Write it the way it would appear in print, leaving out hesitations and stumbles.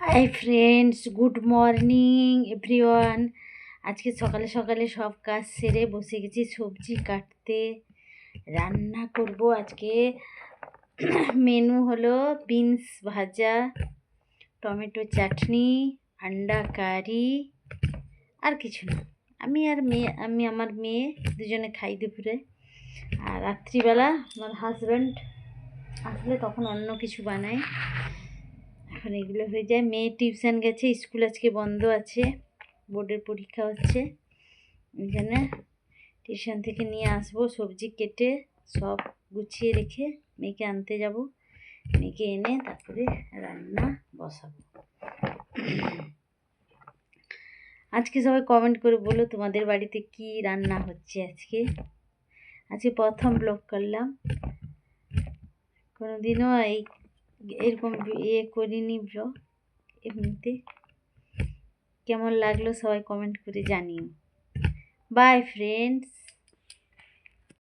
Hi friends, good morning everyone. আজকে সকালে সকালে সব কাজ সেরে বসে গেছি সবজি কাটতে। রান্না করব আজকে। মেনু হলো বিনস ভাজা, টমেটো চাটনি, আন্ডা কারি, আর কিছু না। আমি আমার মেয়ে দুজনে খাই দুপুরে। আর রাত্রিবেলা আমার হাজব্যান্ড আসলে তখন অন্য কিছু বানাই। এখন এগুলো হয়ে যায়। মেয়ে টিউশন গেছে, স্কুল আজকে বন্ধ আছে, বোর্ডের পরীক্ষা হচ্ছে। ওই জন্য টিউশন থেকে নিয়ে আসবো, সবজি কেটে সব গুছিয়ে রেখে মেয়েকে আনতে যাব। মেয়েকে এনে তারপরে রান্না বসাবো। আজকে সবাই কমেন্ট করে বলো তোমাদের বাড়িতে কি রান্না হচ্ছে আজকে। আজকে প্রথম ব্লগ করলাম, কোনোদিনও এরকম করিনি ব্লগ। এমনিতে কেমন লাগলো সবাই কমেন্ট করে জানিও। By friends.